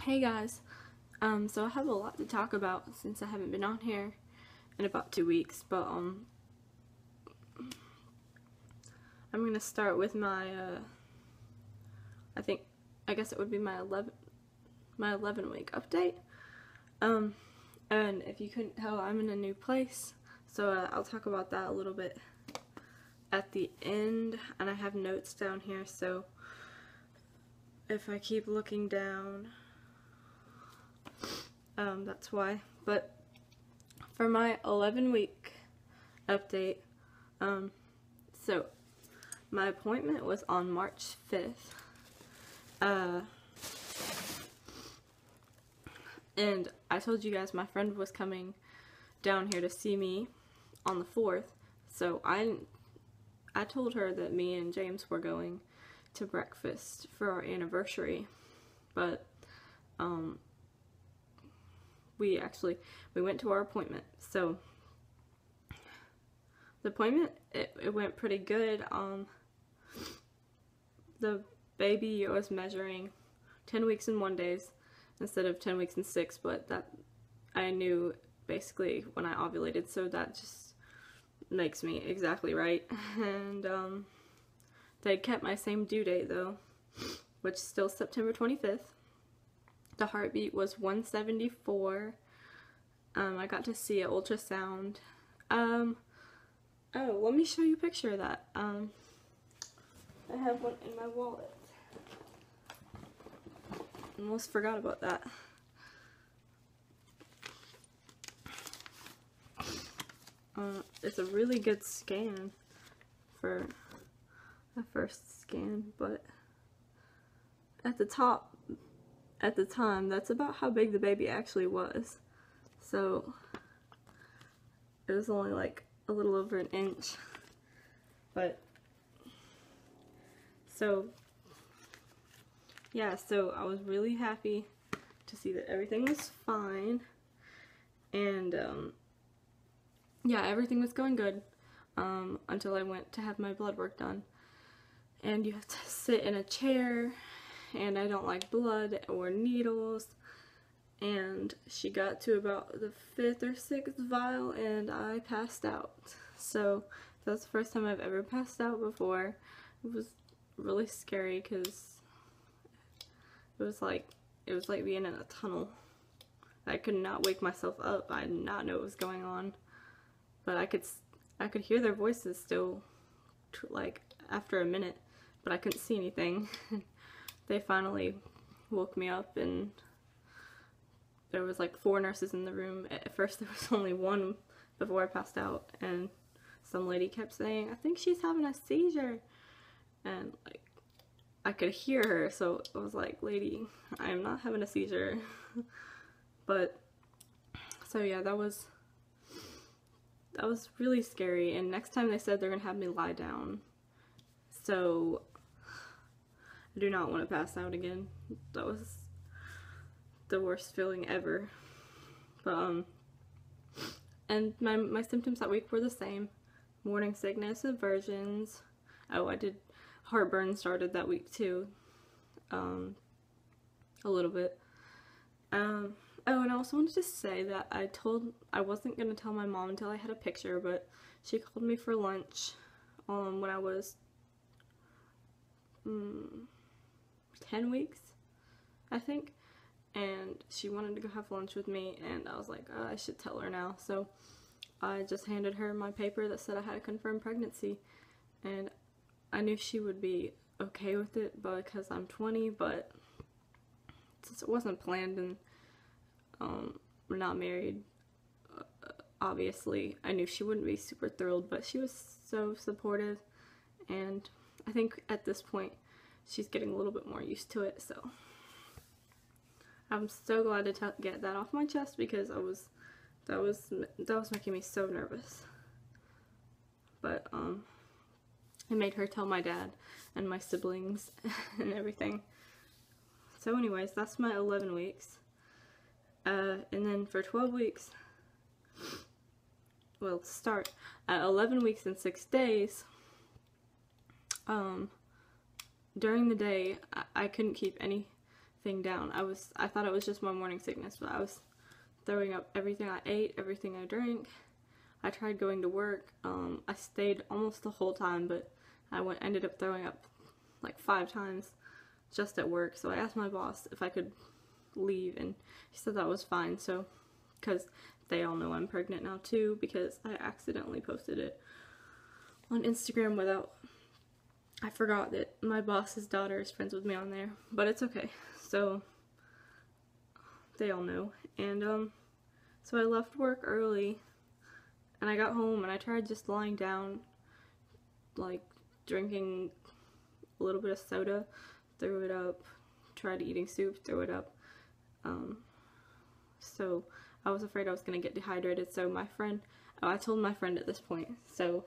Hey guys, so I have a lot to talk about since I haven't been on here in about 2 weeks, but I'm gonna start with my I guess it would be my 11 week update. And if you couldn't tell, I'm in a new place, so I'll talk about that a little bit at the end, and I have notes down here, so if I keep looking down, that's why. But for my 11-week update, so my appointment was on March 5th, and I told you guys my friend was coming down here to see me on the 4th, so I told her that me and James were going to breakfast for our anniversary, but we went to our appointment. So the appointment, it went pretty good. The baby was measuring 10 weeks and 1 days instead of 10 weeks and 6, but that I knew basically when I ovulated, so that just makes me exactly right. And they kept my same due date though, which is still September 25th. The heartbeat was 174. I got to see an ultrasound. Oh, let me show you a picture of that. I have one in my wallet. Almost forgot about that. It's a really good scan for a first scan, but at the top, at the time, that's about how big the baby actually was. So it was only like a little over an inch. But so yeah, so I was really happy to see that everything was fine, and yeah, everything was going good until I went to have my blood work done, and you have to sit in a chair, and I don't like blood or needles, and she got to about the 5th or 6th vial and I passed out. So that's the first time I've ever passed out before. It was really scary because it was like being in a tunnel. I could not wake myself up. I did not know what was going on, but I could hear their voices still, like after a minute, but I couldn't see anything. They finally woke me up, and there was like 4 nurses in the room. At first there was only one before I passed out, and some lady kept saying, "I think she's having a seizure," and like I could hear her, so I was like, "Lady, I am not having a seizure." But so yeah, that was really scary, and next time they said they're gonna have me lie down, so I do not want to pass out again. That was the worst feeling ever. But and my symptoms that week were the same: morning sickness, aversions. Oh, I did heartburn started that week too, a little bit. Oh, and I also wanted to say that I wasn't gonna tell my mom until I had a picture, but she called me for lunch when I was 10 weeks, I think, and she wanted to go have lunch with me, and I was like, oh, I should tell her now. So I just handed her my paper that said I had a confirmed pregnancy, and I knew she would be okay with it because I'm 20, but since it wasn't planned and we're not married, obviously I knew she wouldn't be super thrilled, but she was so supportive, and I think at this point she's getting a little bit more used to it. So I'm so glad to get that off my chest, because that was making me so nervous. But I made her tell my dad and my siblings and everything. So anyways, that's my 11 weeks. And then for 12 weeks, well, start at 11 weeks and 6 days, during the day, I couldn't keep any everything down. I thought it was just my morning sickness, but I was throwing up everything I ate, everything I drank. I tried going to work. I stayed almost the whole time, but ended up throwing up like 5 times just at work. So I asked my boss if I could leave, and he said that was fine. So, because they all know I'm pregnant now too, because I accidentally posted it on Instagram without, I forgot that my boss's daughter is friends with me on there, but it's okay. So they all know. And so I left work early, and I got home and I tried just lying down, like drinking a little bit of soda, threw it up, tried eating soup, threw it up. So I was afraid I was gonna get dehydrated, so I told my friend at this point, so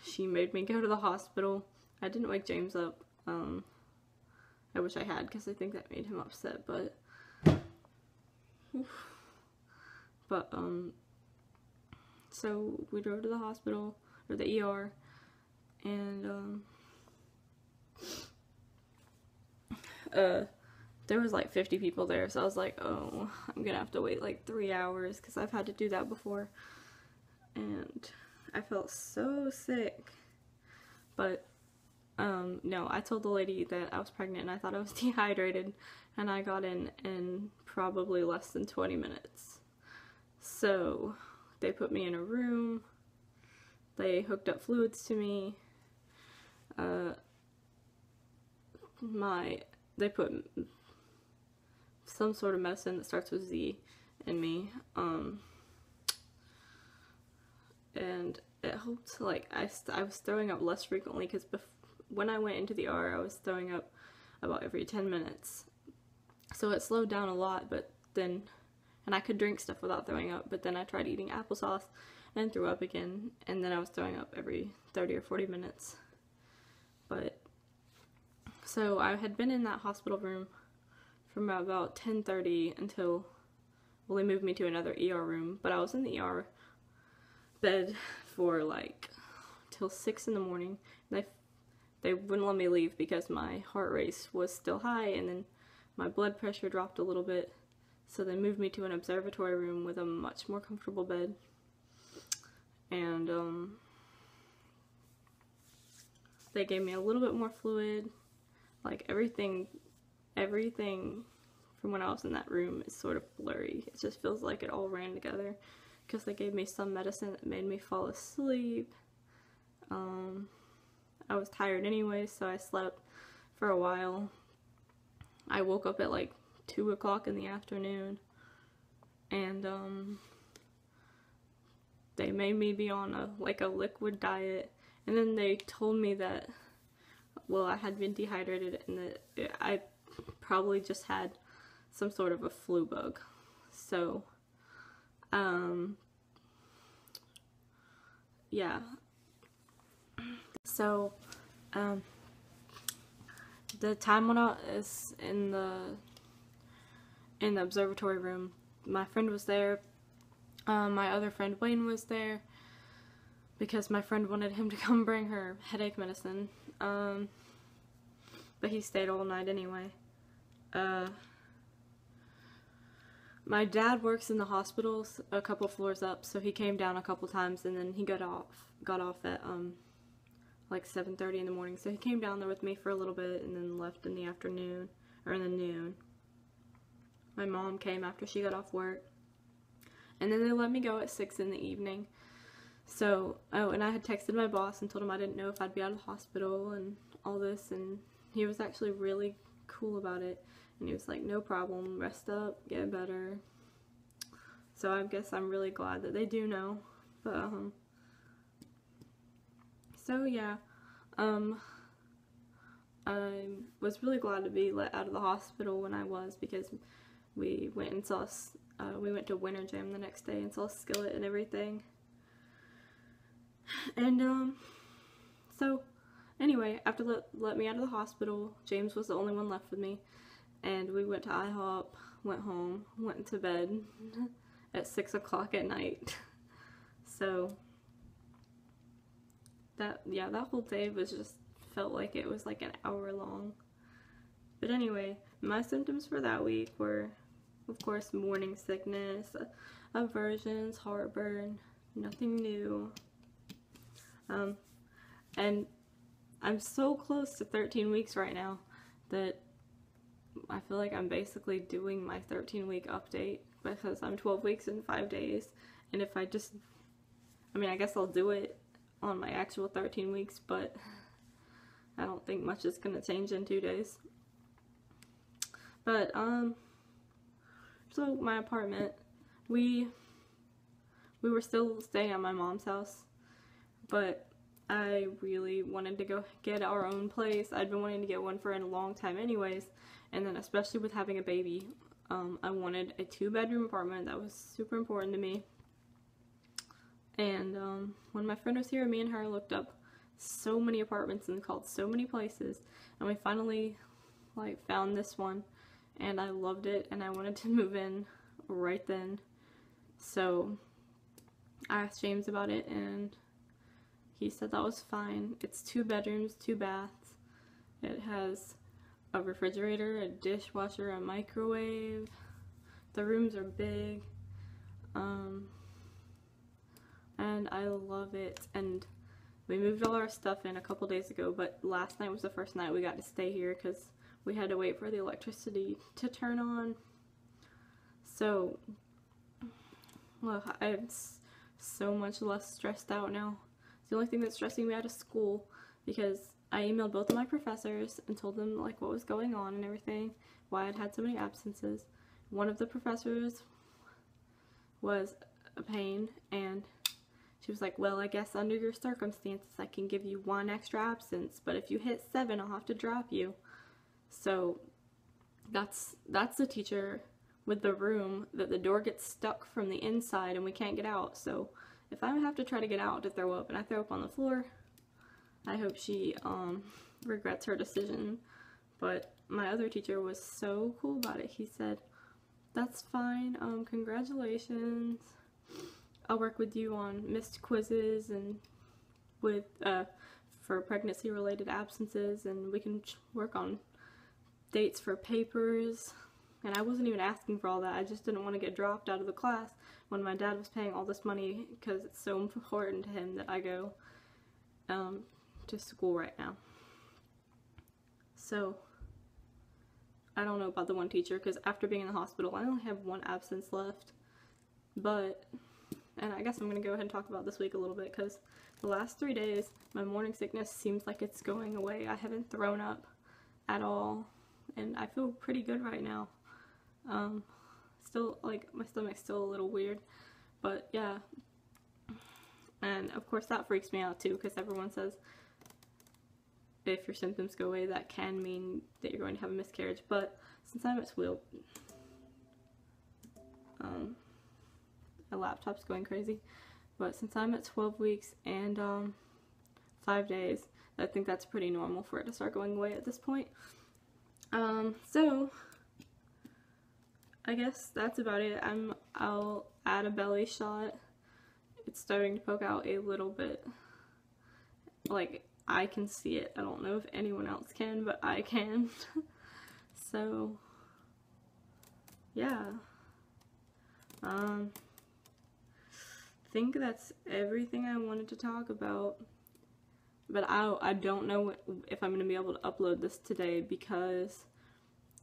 she made me go to the hospital. I didn't wake James up. I wish I had, because I think that made him upset, so we drove to the hospital, or the ER, and there was like 50 people there, so I was like, oh, I'm gonna have to wait like 3 hours, because I've had to do that before, and I felt so sick. But no, I told the lady that I was pregnant and I thought I was dehydrated, and I got in probably less than 20 minutes. So they put me in a room, they hooked up fluids to me, they put some sort of medicine that starts with Z in me, and it helped. Like, I was throwing up less frequently, because when I went into the ER, I was throwing up about every 10 minutes, so it slowed down a lot. But then, and I could drink stuff without throwing up, but then I tried eating applesauce and threw up again, and then I was throwing up every 30 or 40 minutes. But so I had been in that hospital room from about 10:30 until, well, they moved me to another ER room, but I was in the ER bed for like till 6 in the morning. They wouldn't let me leave because my heart rate was still high, and then my blood pressure dropped a little bit, so they moved me to an observatory room with a much more comfortable bed. And they gave me a little bit more fluid. Like, everything from when I was in that room is sort of blurry. It just feels like it all ran together, because they gave me some medicine that made me fall asleep. I was tired anyway, so I slept for a while. I woke up at like 2 o'clock in the afternoon, and they made me be on a liquid diet, and then they told me that, well, I had been dehydrated and that I probably just had some sort of a flu bug. So, yeah. So, the time when I was in the observatory room, my friend was there. My other friend Wayne was there, because my friend wanted him to come bring her headache medicine. But he stayed all night anyway. My dad works in the hospitals a couple floors up, so he came down a couple times, and then he got off at like 7:30 in the morning. So he came down there with me for a little bit, and then left in the afternoon, or in the noon. My mom came after she got off work, and then they let me go at 6 in the evening. So, oh, and I had texted my boss and told him I didn't know if I'd be out of the hospital and all this, and he was actually really cool about it. And he was like, no problem, rest up, get better. So I guess I'm really glad that they do know. But, so yeah, I was really glad to be let out of the hospital when I was, because we went and saw, we went to Winter Gym the next day and saw Skillet and everything. And, so, anyway, after let me out of the hospital, James was the only one left with me, and we went to IHOP, went home, went to bed at 6 o'clock at night. So, that whole day was just, felt like it was like an hour long. But anyway, my symptoms for that week were, of course, morning sickness, aversions, heartburn, nothing new. And I'm so close to 13 weeks right now that I feel like I'm basically doing my 13-week update because I'm 12 weeks and 5 days. And if I just, I mean, I guess I'll do it on my actual 13 weeks, but I don't think much is going to change in 2 days. But, so my apartment, we were still staying at my mom's house, but I really wanted to go get our own place. I'd been wanting to get one for a long time anyways, and then especially with having a baby, I wanted a 2-bedroom apartment. That was super important to me. And when my friend was here, me and her looked up so many apartments and called so many places, and we finally like found this one, and I loved it, and I wanted to move in right then. So I asked James about it, and he said that was fine. It's 2 bedrooms, 2 baths. It has a refrigerator, a dishwasher, a microwave. The rooms are big. And I love it. And we moved all our stuff in a couple days ago, but last night was the first night we got to stay here because we had to wait for the electricity to turn on. So, well, I'm so much less stressed out now. It's the only thing that's stressing me out of school, because I emailed both of my professors and told them like what was going on and everything, why I'd had so many absences. One of the professors was a pain, and she was like, well, I guess under your circumstances I can give you 1 extra absence, but if you hit 7 I'll have to drop you. So that's the teacher with the room that the door gets stuck from the inside and we can't get out. So if I have to try to get out to throw up and I throw up on the floor, I hope she regrets her decision. But my other teacher was so cool about it. He said, that's fine, congratulations. I'll work with you on missed quizzes and with for pregnancy related absences, and we can work on dates for papers. And I wasn't even asking for all that. I just didn't want to get dropped out of the class when my dad was paying all this money, because it's so important to him that I go to school right now. So I don't know about the one teacher, because after being in the hospital I only have 1 absence left. But, and I guess I'm going to go ahead and talk about this week a little bit, because the last 3 days my morning sickness seems like it's going away. I haven't thrown up at all, and I feel pretty good right now. Still, like, my stomach's still a little weird, but yeah. And of course that freaks me out too, because everyone says if your symptoms go away, that can mean that you're going to have a miscarriage. But since I'm at school, my laptop's going crazy. But since I'm at 12 weeks and 5 days, I think that's pretty normal for it to start going away at this point. So I guess that's about it. I'll add a belly shot. It's starting to poke out a little bit. Like, I can see it. I don't know if anyone else can, but I can. So yeah. I think that's everything I wanted to talk about. But I don't know if I'm going to be able to upload this today because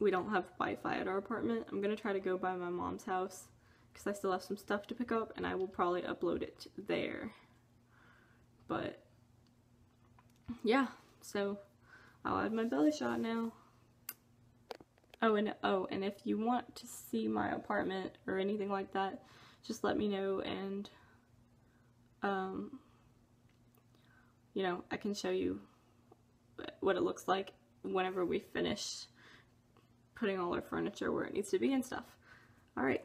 we don't have Wi-Fi at our apartment. I'm going to try to go by my mom's house because I still have some stuff to pick up, and I will probably upload it there. But yeah, so I'll add my belly shot now. Oh, and if you want to see my apartment or anything like that, just let me know, and you know, I can show you what it looks like whenever we finish putting all our furniture where it needs to be and stuff. Alright.